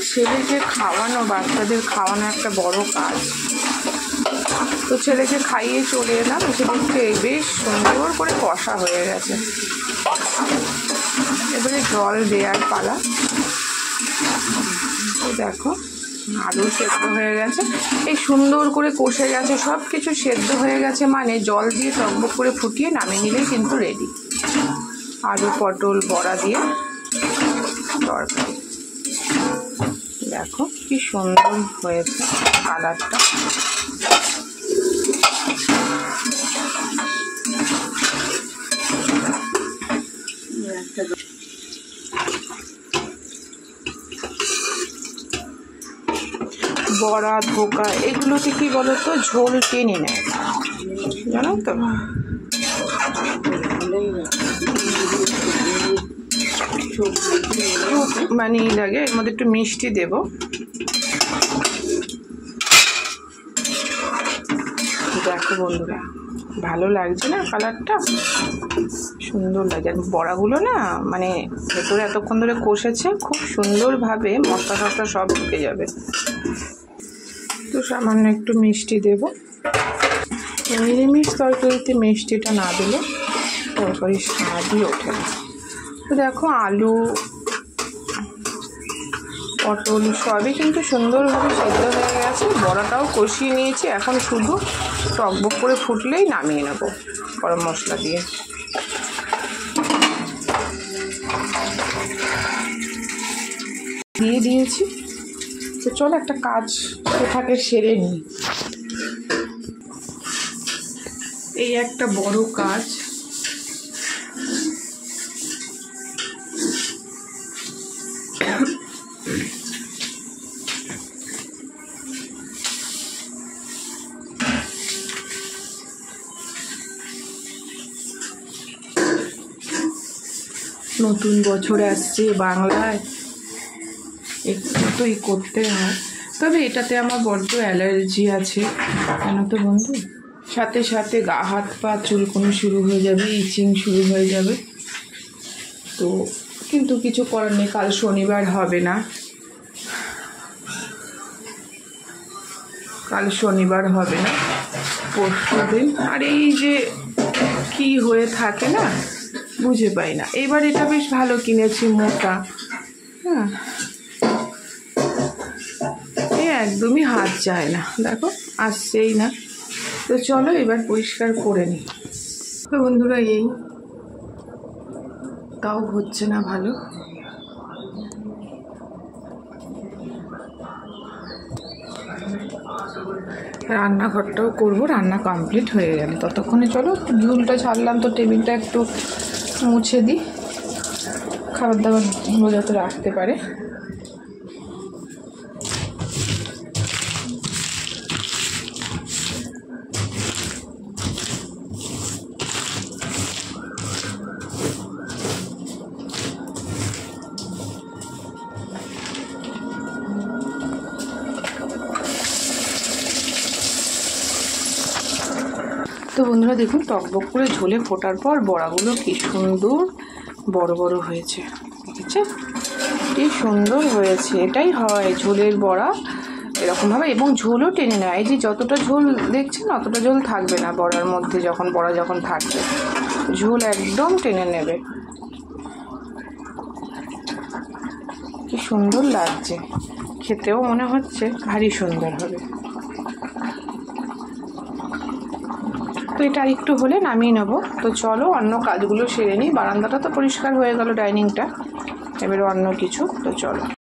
ছেলেকে খাওয়ানো, বাচ্চাদের খাওয়ানো একটা বড় কাজ। তো ছেলেকে খাইয়ে চলে এলাম, এসে দেখতে বেশ সুন্দর করে কষা হয়ে গেছে। এবারে জল দেওয়ার পালা। তো দেখো আলু সেদ্ধ হয়ে গেছে, এই সুন্দর করে কষে গেছে, সব কিছু সেদ্ধ হয়ে গেছে, মানে জল দিয়ে টকবক করে ফুটিয়ে নামিয়ে নিলেই কিন্তু রেডি আলু পটল বড়া দিয়ে তরকারি। দেখো কি সুন্দর হয়েছে কালারটা। বড়া ধোকা এগুলোতে কি বলতো ঝোল টেনে নেয়, জানো তো। মানে লাগে, এর মধ্যে একটু মিষ্টি দেব। দেখো বন্ধুরা ভালো লাগছে না কালারটা, সুন্দর লাগছে। আর বড়াগুলো না মানে ভেতরে এতক্ষণ ধরে কষেছে, খুব সুন্দরভাবে মশলা টশলা সব ঢুকে যাবে। তো সামান্য একটু মিষ্টি দেব, নিরামিষ তরকারিতে মিষ্টিটা না দিলে তরকারির স্বাদই ওঠে না। তো দেখো আলু পটল সবই কিন্তু সুন্দরভাবে সেদ্ধ হয়ে গেছে, বড়াটাও কষিয়ে নিয়েছি। এখন শুধু টকবক করে ফুটলেই নামিয়ে নেব গরম মশলা দিয়ে। দিয়ে দিয়েছি। তো চলো একটা কাজ থাকে সেরে নিই। এই একটা বড় কাজ, নতুন বছর আসছে বাংলায়, একটুই করতে হয়। তবে এটাতে আমার বড্ড অ্যালার্জি আছে, কেন তো বন্ধু, সাথে সাথে গা হাত পা চুলকুনি শুরু হয়ে যাবে, ইচিং শুরু হয়ে যাবে। তো কিন্তু কিছু করার নেই, কাল শনিবার হবে না, কাল শনিবার হবে না, পরশু দিন। আর এই যে কি হয়ে থাকে না বুঝে পাই না। এবার এটা বেশ ভালো কিনেছি, মোটা, হ্যাঁ একদমই হাত যায় না, দেখো আসছেই না। তো চলো এবার পরিষ্কার করে নিই। তো বন্ধুরা এই তাও হচ্ছে না ভালো। রান্নাঘরটাও করবো, রান্না কমপ্লিট হয়ে গেলে। ততক্ষণে চলো ঝুলটা ছাড়লাম, তো টেবিলটা একটু মুছে দিই, খাবার দাবারগুলো যাতে রাখতে পারে। তো বন্ধুরা দেখুন টকবক করে ঝোলে ফোটার পর বড়াগুলো কি সুন্দর বড় বড় হয়েছে, দেখেছে কি সুন্দর হয়েছে। এটাই হয় ঝোলের বড়া এরকমভাবে, এবং ঝোলও টেনে নেয়। এই যে যতটা ঝোল দেখছেন অতটা ঝোল থাকবে না বড়ার মধ্যে, যখন বড়া যখন থাকবে ঝোল একদম টেনে নেবে। কি সুন্দর লাগছে, খেতেও মনে হচ্ছে ভারী সুন্দর হবে। তো এটা আরেকটু হলে নামিয়ে নেবো। তো চলো অন্য কাজগুলো সেরে নিই। বারান্দাটা তো পরিষ্কার হয়ে গেল, ডাইনিংটা, এবারে অন্য কিছু। তো চলো।